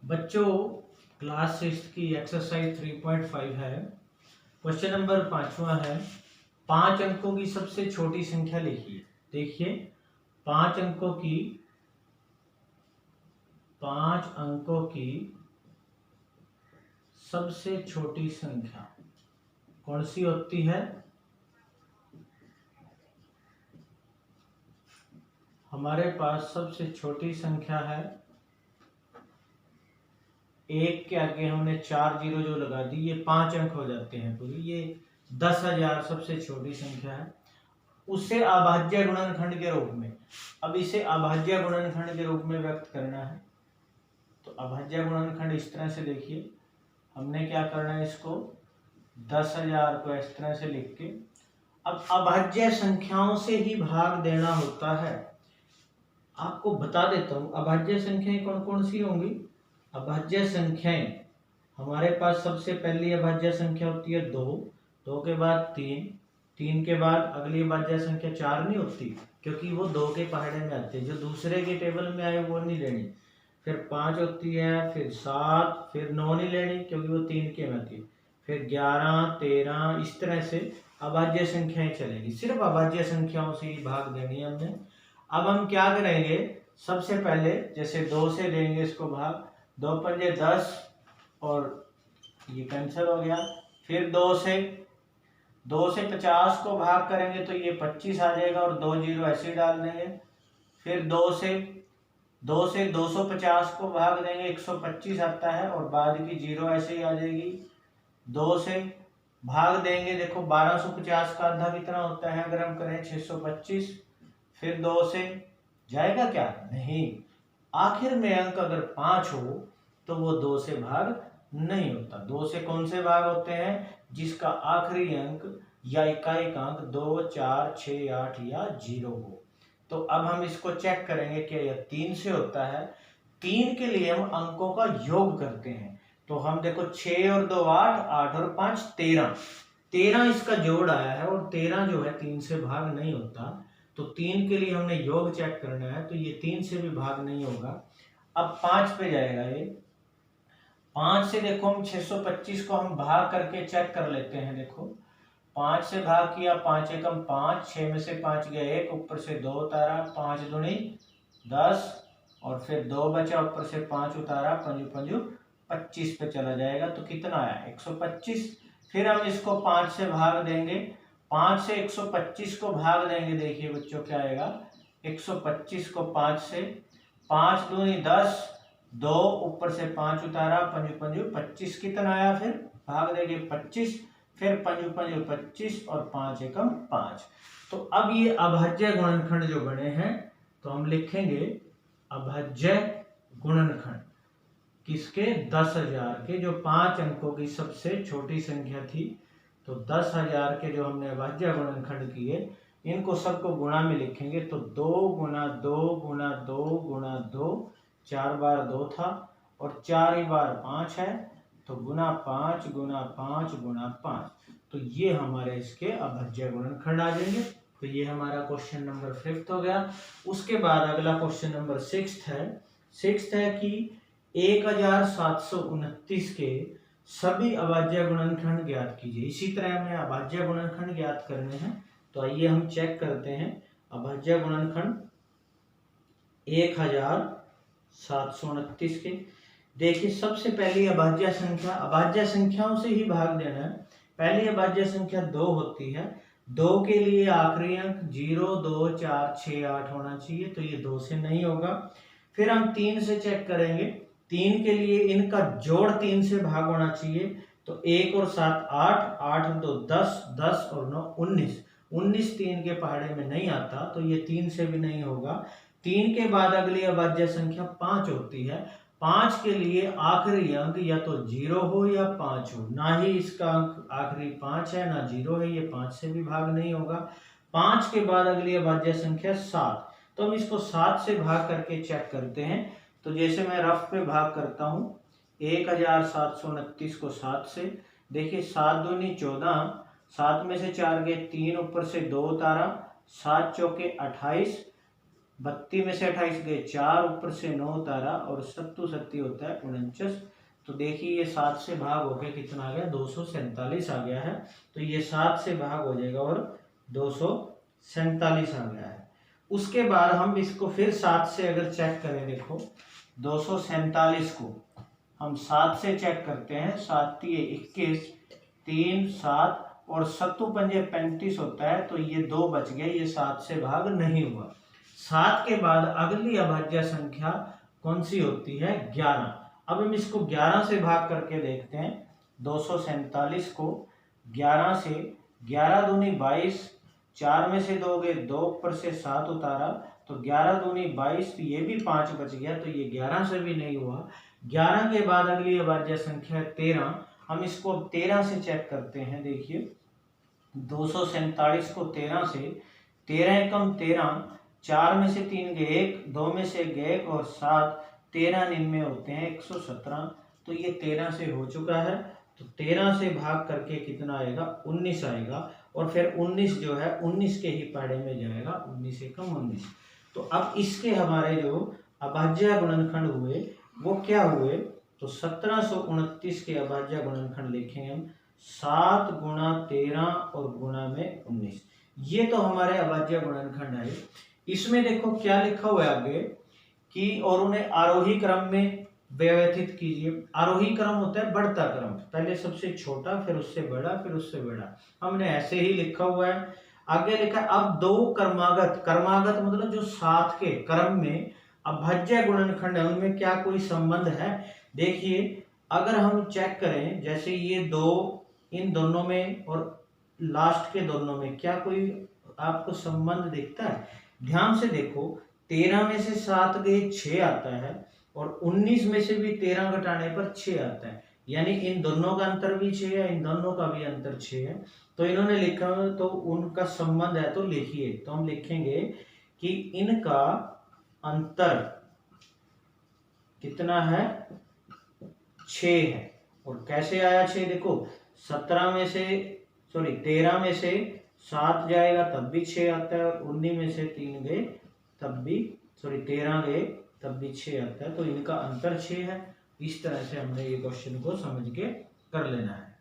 बच्चों, क्लास 6 की एक्सरसाइज 3.5 है। क्वेश्चन नंबर 5वां है, 5 अंकों की सबसे छोटी संख्या लिखिए। देखिए, 5 अंकों की 5 अंकों की सबसे छोटी संख्या कौन सी होती है? हमारे पास सबसे छोटी संख्या है, एक के आगे हमने 4 जीरो जो लगा दी, ये 5 अंक हो जाते हैं पूरी। ये 10,000 सबसे छोटी संख्या है। उसे अभाज्य गुणनखंड के रूप में, अब इसे अभाज्य गुणनखंड के रूप में व्यक्त करना है। तो अभाज्य गुणनखंड इस तरह से देखिए, हमने क्या करना है, इसको 10,000 को इस तरह से लिख के, अब अभाज्य संख्याओं से ही भाग देना होता है। आपको बता देता हूं अभाज्य संख्याएं कौन कौन सी होंगी। अभाज्य संख्याएं हमारे पास सबसे पहली अभाज्य संख्या होती है 2, 2 के बाद 3, 3 के बाद अगली अभाज्य संख्या 4 नहीं होती, क्योंकि वो 2 के पहाड़े में आती है। जो दूसरे के टेबल में आए वो नहीं लेनी। फिर 5 होती है, फिर 7, फिर 9 नहीं लेनी क्योंकि वो 3 के में आती है। फिर 11, 13, इस तरह से अभाज्य संख्याएं चलेगी। सिर्फ अभाज्य संख्याओं से ही भाग देनी है हमने। अब हम क्या करेंगे, सबसे पहले जैसे 2 से देंगे इसको भाग, 2 पंजे 10 और ये कैंसिल हो गया। फिर 2 से 50 को भाग करेंगे तो ये 25 आ जाएगा और 2 जीरो ऐसे डाल देंगे। फिर 2 से 250 को भाग देंगे, 125 आता है और बाद की जीरो ऐसे ही आ जाएगी। 2 से भाग देंगे, देखो 1250 का आधा कितना होता है, अगर हम करें 625। फिर 2 से जाएगा क्या? नहीं। आखिर में अंक अगर 5 हो तो वो 2 से भाग नहीं होता। 2 से कौन से भाग होते हैं? जिसका आखिरी अंक या इकाई का अंक 2, 4, 6, 8 या 0 हो। तो अब हम इसको चेक करेंगे कि यह 3 से होता है। 3 के लिए हम अंकों का योग करते हैं। तो हम देखो 6 और 2 8, 8 और 5 13, 13 इसका जोड़ आया है और 13 जो है 3 से भाग नहीं होता। तो 3 के लिए हमने योग चेक करना है, तो ये 3 से भी भाग नहीं होगा। अब 5 पे जाएगा ये। 5 से देखो हम 625 को हम भाग करके चेक कर लेते हैं। देखो 5 से भाग किया, 5 एकम 5, 6 में से 5 गया 1, ऊपर से 2 उतारा, 5 दूनी 10 और फिर 2 बचा, ऊपर से 5 उतारा, 5 5 25 पे चला जाएगा। तो कितना आया? 125। फिर हम इसको 5 से भाग देंगे, 5 से 125 को भाग देंगे। देखिए बच्चों क्या आएगा, 125 को 5 से, 5 दूनी 10, 2 ऊपर से 5 उतारा, 5 5 25 कितना आया? फिर भाग देंगे 25, फिर 5 5 25 और 5 एकम 5। तो अब ये अभाज्य गुणनखंड जो बने हैं, तो हम लिखेंगे अभाज्य गुणनखंड किसके? 10,000 के, जो 5 अंकों की सबसे छोटी संख्या थी। तो 10,000 के जो हमने अभाज्य गुणनखंड किए, इनको सबको गुणा में लिखेंगे। तो 2 गुना 2 गुना 2 गुना 2, 4 बार 2 था और 4 ही बार 5 है, तो गुना 5 गुना 5 गुना 5। तो ये हमारे इसके अभाज्य गुणनखंड आ जाएंगे। तो ये हमारा क्वेश्चन नंबर 5 हो गया। उसके बाद अगला क्वेश्चन नंबर 6 है। 6 है कि 1729 के सभी अभाज्य गुणनखंड ज्ञात कीजिए। इसी तरह हमें अभाज्य गुणनखंड ज्ञात करने हैं। तो आइए हम चेक करते हैं अभाज्य गुणनखंड 1729 के। देखिए सबसे पहली अभाज्य संख्या, अभाज्य संख्याओं से ही भाग देना है। पहली अभाज्य संख्या 2 होती है। 2 के लिए आखिरी अंक 0, 2, 4, 6, 8 होना चाहिए, तो ये 2 से नहीं होगा। फिर हम 3 से चेक करेंगे। 3 के लिए इनका जोड़ 3 से भाग होना चाहिए। तो 1 और 7 8, 8 2 10, 10 और 9 19, 19 3 के पहाड़े में नहीं आता, तो ये 3 से भी नहीं होगा। 3 के बाद अगली अभाज्य संख्या 5 होती है। 5 के लिए आखिरी अंक या तो 0 हो या 5 हो, ना ही इसका अंक आखिरी 5 है ना 0 है, ये 5 से भी भाग नहीं होगा। 5 के बाद अगली अभाज्य संख्या 7, तो हम इसको 7 से भाग करके चेक करते हैं। तो जैसे मैं रफ पे भाग करता हूं, 1729 को 7 से, देखिए 7 दूनी 14, 7 में से 4 गए 3, ऊपर से 2 उतारा, 7 चौके 28, 32 में से 28 गए 4, ऊपर से 9 उतारा और 7 सत्ती होता है 49। तो देखिए ये 7 से भाग हो गया कितना आ गया 247 आ गया है। तो ये 7 से भाग हो जाएगा और 247 आ गया है। उसके बाद हम इसको फिर 7 से अगर चेक करें, देखो 247 को हम 7 से चेक करते हैं। 7 21, 3 7 और 7 पंजे 35 होता है। तो ये 2 बच गए, ये 7 से भाग नहीं हुआ। 7 के बाद अगली अभाज्य संख्या कौन सी होती है? 11। अब हम इसको 11 से भाग करके देखते हैं। 247 को 11 से, 11 दूनी 22, 4 में से 2 गए 2, ऊपर से 7 उतारा तो 11 दूनी 22, तो ये भी 5 बच गया। तो ये 11 से भी नहीं हुआ। 11 के बाद अगली अभाज्य संख्या है 13। हम इसको 13 से चेक करते हैं। देखिए 247 को 13 से, 13 एकम 13, 4 में से 3 गए 1, 2 में से 1 और 7, 13 निन्मे होते हैं 117। तो ये 13 से हो चुका है। तो 13 से भाग करके कितना आएगा? 19 आएगा। और फिर 19 जो है 19 के ही पाड़े में जाएगा, 19 एकम 19। तो अब इसके हमारे जो अभाज्य गुणनखंड हुए वो क्या हुए? तो 1729 के अभाज्य गुणनखंड लिखेंगे हम 7 गुणा 13 और गुणा में 19। ये तो हमारे अभाज्य गुणनखंड है। इसमें देखो क्या लिखा हुआ है आगे कि और उन्हें आरोही क्रम में व्यवस्थित कीजिए। आरोही क्रम होता है बढ़ता क्रम, पहले सबसे छोटा फिर उससे बड़ा फिर उससे बड़ा, हमने ऐसे ही लिखा हुआ है। आगे लिखा है अब 2 क्रमागत, क्रमागत मतलब जो साथ के क्रम में अभाज्य गुणनखंड है उनमें क्या कोई संबंध है? देखिए अगर हम चेक करें, जैसे ये 2 इन दोनों में और लास्ट के दोनों में क्या कोई आपको संबंध दिखता है? ध्यान से देखो 13 में से 7 गए 6 आता है और 19 में से भी 13 घटाने पर 6 आता है, यानी इन दोनों का अंतर भी 6 है, इन दोनों का भी अंतर 6 है। तो इन्होंने लिखा तो उनका संबंध है। तो लिखिए, तो हम लिखेंगे कि इनका अंतर कितना है? 6 है। और कैसे आया 6? देखो 13 में से 7 जाएगा तब भी 6 आता है और 19 में से 3 गए तब भी 13 गए तब भी 6 आता है। तो इनका अंतर 6 है। इस तरह से हमने ये क्वेश्चन को समझ के कर लेना है।